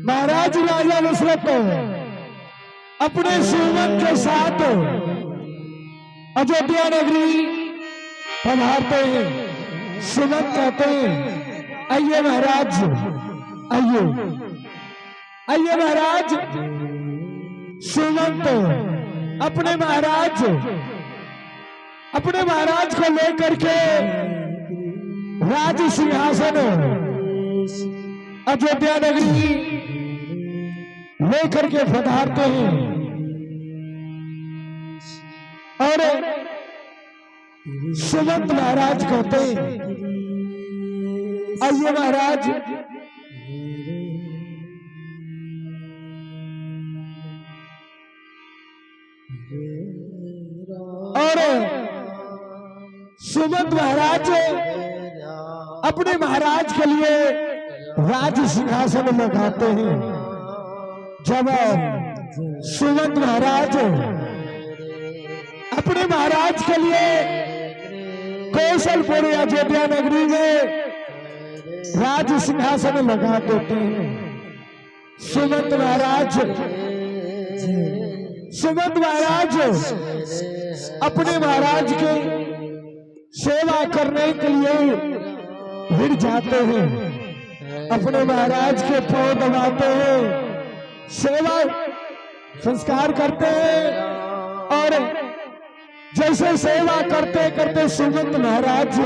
महाराज राजा दशरथ अपने सुमन के साथ अयोध्या नगरी पधारते हैं। सुमन कहते हैं, आइए महाराज, आइए आइए महाराज। सुमंत अपने महाराज को लेकर के राज सिंहासन अयोध्या नगरी लेकर के पधारते हैं। और सुमंत महाराज कहते हैं, आइए महाराज। और सुमंत महाराज अपने महाराज के लिए राज सिंहासन लगाते हैं। जब सुमंत महाराज अपने महाराज के लिए कौशलपुर अयोध्या नगरी में राज सिंहासन लगा देते हैं। सुमंत महाराज अपने महाराज की सेवा करने के लिए भिड़ जाते हैं। अपने महाराज के पांव दबाते हैं, सेवा संस्कार करते हैं। और जैसे सेवा करते करते सुमंत महाराज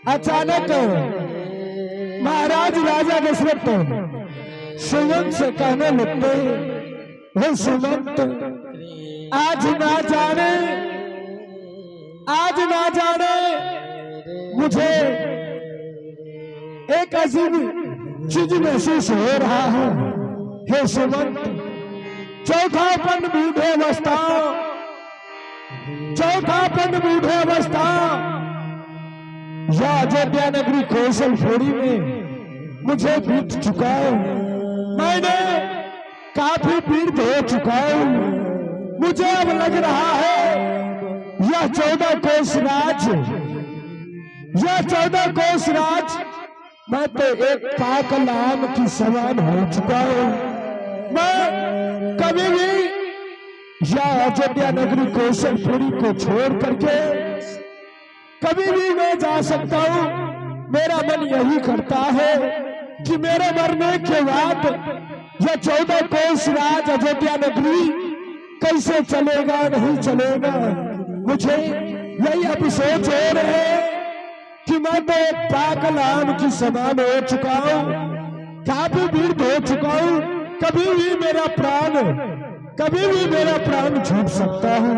अचानक महाराज राजा दशरथ सुमंत से कहने लगते हैं, हे सुमंत, आज ना जाने मुझे एक अजीब चीज महसूस हो रहा है। हे सुमंत, चौथापन बूढ़े अवस्था या अयोध्या नगरी कौशलपुरी में मुझे बीत चुका है। मैंने काफी पीड़ित हो चुका हूं। मुझे अब लग रहा है यह 14 कोस राज मैं तो एक पाकल आम की समान हो चुका हूं। मैं कभी भी यह अयोध्या नगरी कौशलपुरी को छोड़ करके कभी भी नहीं जा सकता हूं। मेरा मन यही करता है कि मेरे मरने के बाद यह 14 कोस राज अयोध्या नगरी कैसे चलेगा, नहीं चलेगा। मुझे यही अफसोस हो रहे हैं कि मैं तो एक पागल आम की समान हो चुका हूं, काफी वृद्ध हो चुका हूं। कभी भी मेरा प्राण छूट सकता है।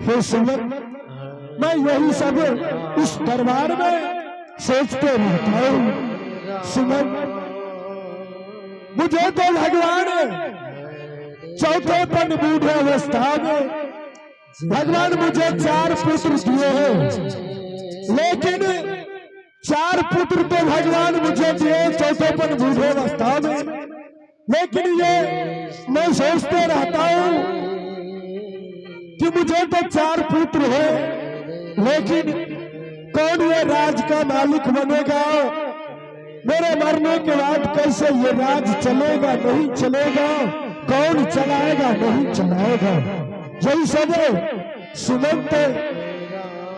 हे सुमंत, मैं यही सब इस दरबार में सोचते रहता हूं। सुमंत, मुझे तो भगवान चौथेपन बूढ़े अवस्था में भगवान मुझे 4 पुत्र दिए हैं, लेकिन 4 पुत्र तो भगवान मुझे दिए चौथेपन बूढ़े अवस्था में। लेकिन ये मैं सोचते रहता हूं कि मुझे तो 4 पुत्र है, लेकिन कौन ये राज का मालिक बनेगा? मेरे मरने के बाद कैसे ये राज चलेगा, नहीं चलेगा? कौन चलाएगा, नहीं चलाएगा? यही सब सुमंत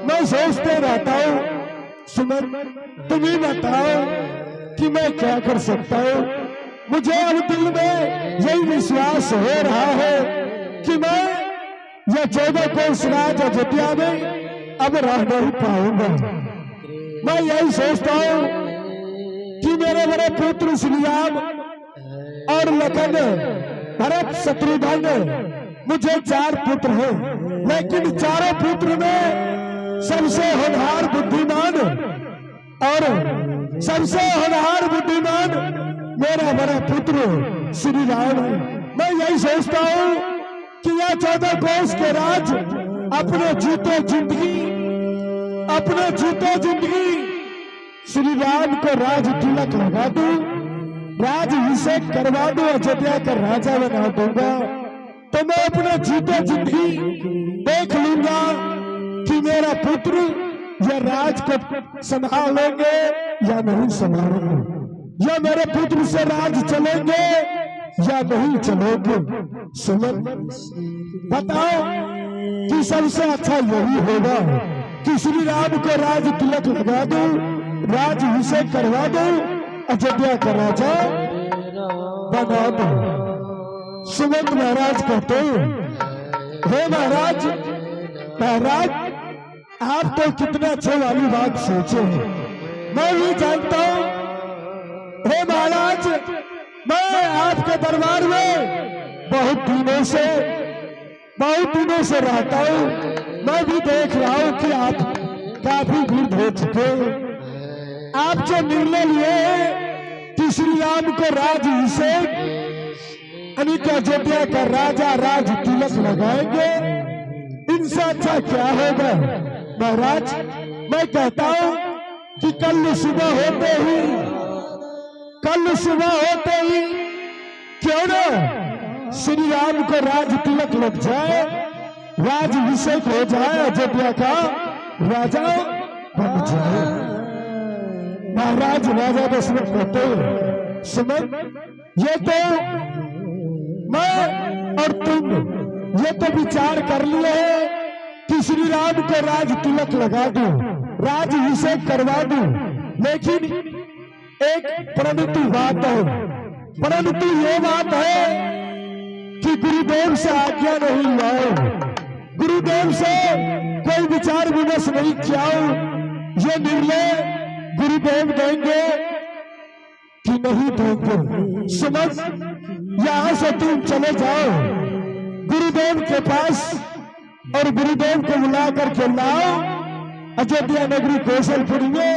मैं सोचते रहता हूं। सुमंत, तुम ही बताओ कि मैं क्या कर सकता हूं। मुझे अब दिल में यही विश्वास हो रहा है कि मैं यह 14 कोस राज अयोध्या में अब रह नहीं पाऊंगा। मैं यही सोचता हूं कि मेरे बड़े पुत्र श्री राम और लखन, भरत, शत्रुघ्न, मुझे 4 पुत्र हैं, लेकिन चारों पुत्र में सबसे होनहार बुद्धिमान मेरा बड़ा पुत्र श्री राम है। मैं यही सोचता हूं कि यह 14 कोस के राज अपने जीते जिंदगी श्री राम को राज तिलक लगा दूं, राज अभिषेक करवा दूं, अयोध्या का राजा बना दूंगा। तो मैं अपने जीते जिंदगी देख लूंगा कि मेरा पुत्र यह राज को संभालेंगे या नहीं संभालेंगे। या मेरे पुत्र से राज चलेंगे या नहीं चलेंगे। सुमन बताओ कि सबसे अच्छा यही होगा कि श्री राम को राज तिलक लगा दो, राज अभिषेक करवा दो, अयोध्या का राजा बना दो। सुमंत महाराज कहते हे महाराज, महाराज आप तो कितने अच्छे वाली बात सोचे हैं, मैं भी जानता हूं। हे महाराज, मैं आपके दरबार में बहुत दिनों से रहता हूं। मैं भी देख रहा हूं कि आप काफी वृद्ध हो चुके हैं। आप जो निर्णय लिए कि श्री राम को राज अभिषेक अनेक अयोध्या का राजा राज तिलक लगाएंगे, इनसे अच्छा क्या होगा। महाराज मैं कहता हूं कि कल सुबह होते ही क्यों ना श्री राम को राज तिलक लग जाए, राज अभिषेक हो जाए, अयोध्या का राजा बन जाए। महाराज राजा दशरथ कहते सुमन, ये तो मैं और तुम ये तो विचार कर लिए कि श्री राम को राज तिलक लगा दूं, राज अभिषेक करवा दूं, लेकिन एक परंतु बात है, परंतु ये बात है कि गुरुदेव से आज्ञा नहीं लाओ, गुरुदेव से कोई विचार विमर्श नहीं किया। ये निर्णय गुरुदेव देंगे कि नहीं देंगे। समझ, यहां से तुम चले जाओ गुरुदेव के पास और गुरुदेव को बुला करके लाओ अयोध्या नगरी कौशलपुरी में,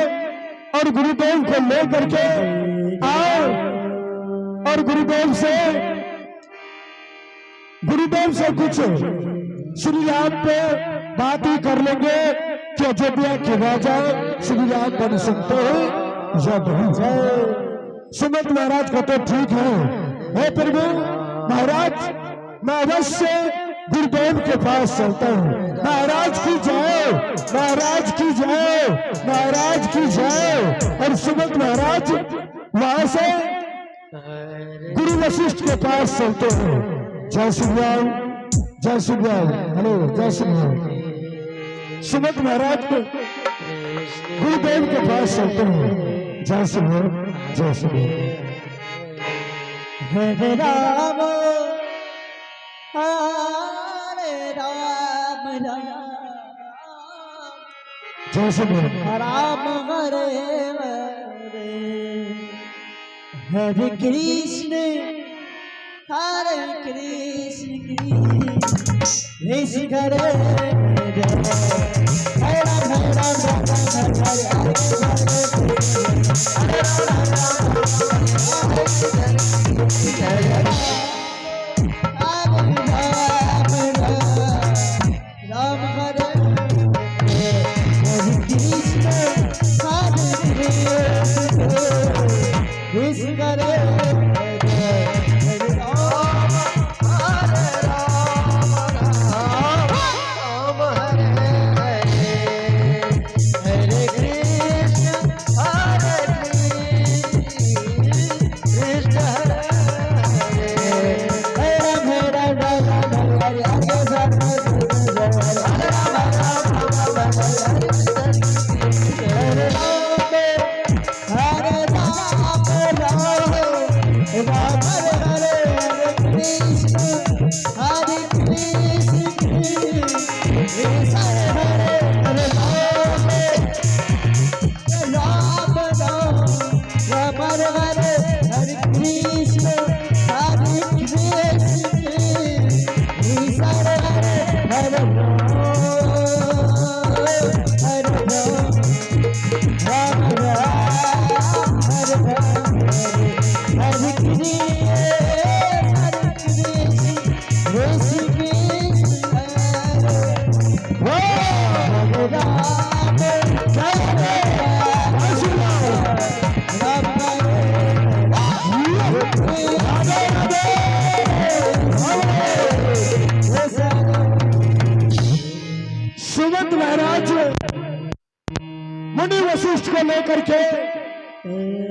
और गुरुदेव को लेकर के आओ और गुरुदेव से कुछ श्री राम पे बात ही कर लेंगे कि अयोध्या के राजा श्री राम बन सकते हैं या नहीं जाए। सुमंत महाराज को तो ठीक है प्रभु महाराज, मैं अवश्य गुरुदेव के पास चलता हूँ। महाराज की जाओ, महाराज की जाओ, महाराज की जाओ। और सुमंत महाराज वहां से गुरु वशिष्ठ के पास चलते हैं। जय श्री राम, जय श्री राम, हेलो जय श्री राम। सुमंत महाराज को गुरुदेव के पास चलते हैं। जय श्री राम, जय श्री राम। हरे राम हरे राम राम जय श्री राम। राम हरे हरे, हरे कृष्ण कृष्ण हरे हरे, हरे राम राम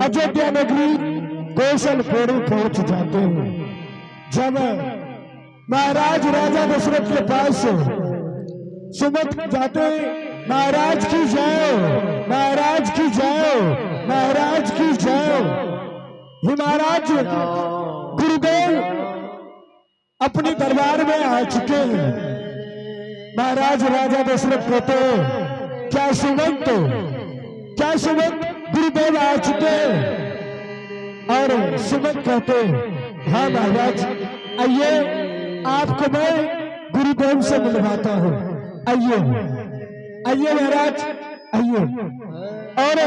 अयोध्या नगरी कौशलपुर पहुंच जाते हैं। जब महाराज राजा दशरथ के पास सुमंत जाते, महाराज की जय, महाराज की जय, महाराज की जय। ही महाराज गुरुदेव अपने दरबार में आ चुके हैं। महाराज राजा दशरथ कहते, क्या सुमंत, क्या सुमंत गुरुदेव आ चुके? और सुमंत कहते, हाँ महाराज आइए, आपको मैं गुरुदेव से मिलवाता हूँ, आइए आइए महाराज आइए। और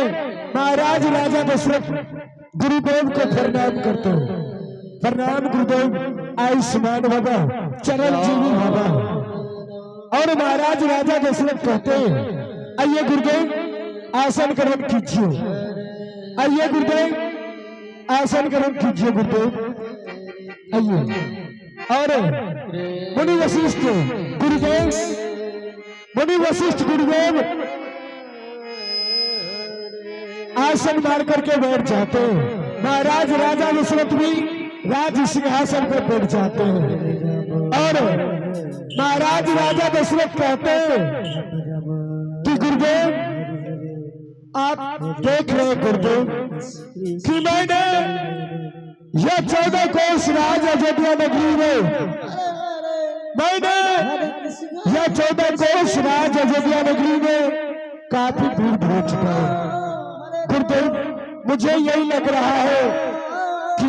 महाराज राजा दशरथ गुरुदेव को प्रणाम करते हैं। प्रणाम गुरुदेव, आयुष्मान बाबा, चिरंजीवी बाबा। और महाराज राजा दशरथ कहते हैं, आइए गुरुदेव आसन ग्रहण कीजिए, आइए गुरुदेव आसन ग्रहण कीजिए गुरुदेव, आइए। और मुनि वशिष्ठ गुरुदेव, मुनि वशिष्ठ गुरुदेव आसन मार करके बैठ जाते हैं। महाराज राजा दशरथ भी राज सिंहासन पर बैठ जाते हैं। और महाराज राजा दशरथ कहते हैं कि गुरुदेव आप देख रहे गुरुदेव कि मैंने यह 14 कोस राज अयोध्या नगरी में, मैंने यह 14 कोस राज अयोध्या नगरी में काफी दूर पहुंच चुका है। गुरुदेव मुझे यही लग रहा है कि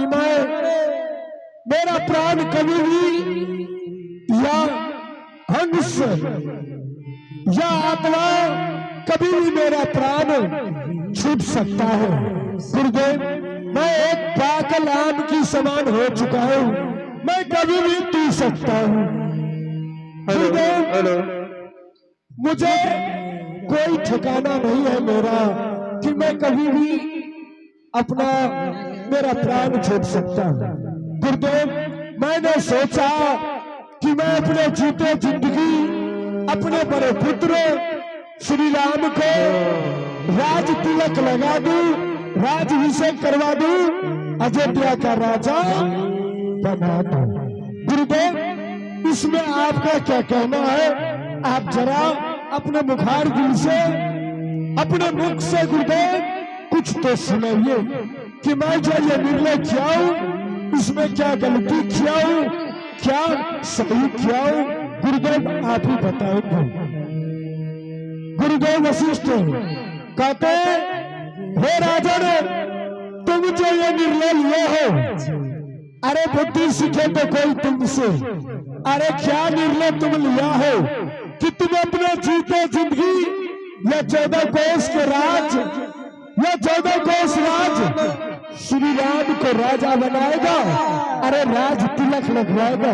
मेरा प्राण कभी भी या हंस या आत्मा कभी भी मेरा प्राण छूट सकता है। गुरुदेव मैं एक पाकल आम की समान हो चुका हूँ, मैं कभी भी पी सकता हूँ। गुरुदेव मुझे कोई ठिकाना नहीं है मेरा कि मैं कभी भी अपना मेरा प्राण छोड़ सकता हूँ। गुरुदेव मैंने सोचा कि मैं अपने जीते जिंदगी अपने बड़े पुत्र श्री राम को राज तिलक लगा दूं, राजभिषेक करवा दूं, अयोध्या का राजा बना दूं। गुरुदेव इसमें आपका क्या कहना है? आप जरा अपने मुखार दिल से, अपने मुख से गुरुदेव कुछ तो सुनाइए कि मैं जो ये निर्णय किया हूं इसमें क्या गलती किया हूं, क्या सही किया हूं? गुरुदेव आप ही बताएंगे। गुरुदेव वशिष्ठ कहते, हे राजन तुम जो ये निर्णय लिए हो, अरे बुद्धि सीखे तो कोई तुमसे। अरे क्या निर्णय तुम लिया हो कि तुम अपने जीते जिंदगी या 14 कोस के राज, या 14 कोस राज श्री राम को राजा बनाएगा, अरे राज तिलक लगवाएगा।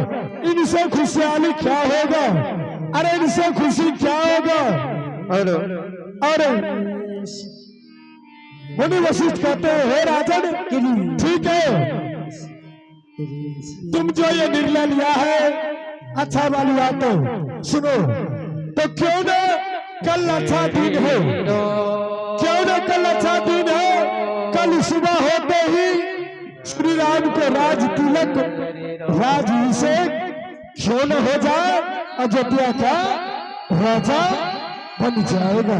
इनसे खुशहाली क्या होगा? अरे इनसे खुशी क्या होगा? अरे मुनि वशिष्ठ कहते हैं, हे राजन ठीक है, तुम जो ये निर्णय लिया है अच्छा वाली बात है, सुनो तो क्यों ना कल अच्छा दिन है, क्यों ना कल अच्छा दिन है, कल सुबह होते ही श्री राम को राज तिलक राजभिषेक क्यों न हो जाए, अयोध्या का राजा बन जाएगा।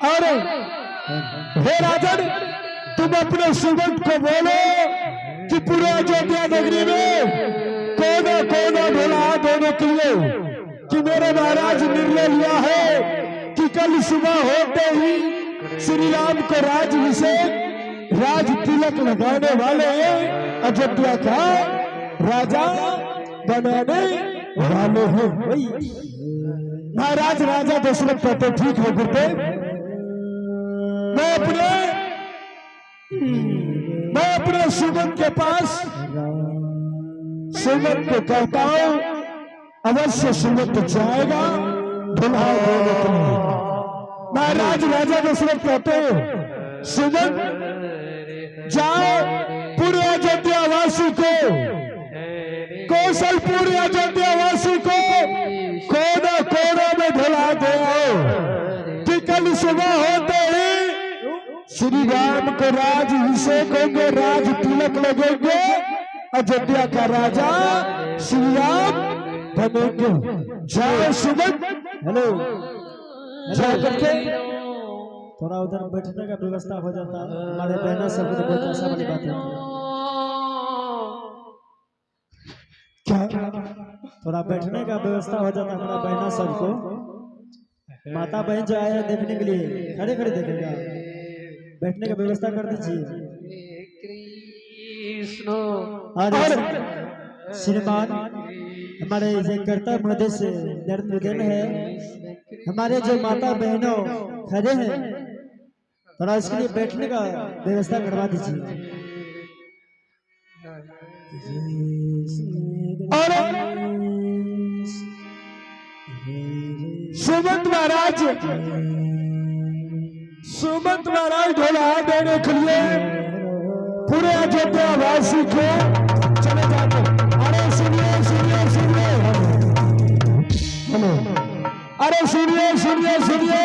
और हे राजन तुम अपने सुमंत को बोलो कि पूरे अयोध्या नगरी में कोना कोना ढोला देने के लिए कि मेरे महाराज निर्णय लिया है कि कल सुबह होते ही श्री राम को राजभिषेक राज तिलक लगाने वाले अयोध्या का राजा बनाने वाले हैं। महाराज राजा दशरथ कहते, ठीक है गुरुदेव, मैं अपने सुमंत के पास सुमंत को कहता हूं, अवश्य सुमंत जाएगा दुल्हा देने के लिए। महाराज राजा दशरथ कहते हैं, सुमंत जाओ पूरे अयोध्या वासी को, कौशलपुर अयोध्या वासी को कोना कोना में ढुला दो कि कल सुबह होते ही श्री राम को राज अभिषेक होंगे, राज तिलक लगेंगे, अयोध्या का राजा श्री राम बनेंगे। जय सुमन। हेलो जय करके थोड़ा उधर बैठने का व्यवस्था हो जाता है, हमारे बहना सब को बहुत आशा वाली बात है। क्या थोड़ा बैठने का व्यवस्था हो जाता हमारा बहना सबको, माता बहन जो आए हैं देखने के लिए खड़े खड़े देखेगा, बैठने का व्यवस्था कर दीजिए। और श्रीमान हमारे ये कर्तव्य मध्य से नरेंद्र मोदी है, हमारे जो माता बहनों खड़े हैं थोड़ा इसके लिए बैठने का व्यवस्था करवा दीजिए। और सुमंत महाराज ढोला देने के लिए पूरे अयोध्या वासी को चले जाते। अरे सुनिए सुनिए सुनिए, हेलो, अरे सुनिए सुनिए सुनिए,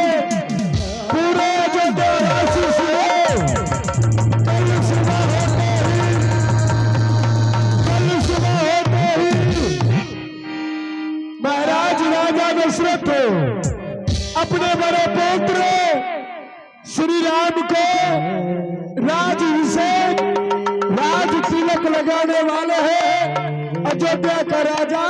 पूरे अयोध्या वासी सुनिए, कल सुबह होते ही महाराज राजा दशरथ अपने बड़े पुत्र श्री राम को राज अभिषेक, राज तिलक लगाने वाले हैं। अयोध्या का राजा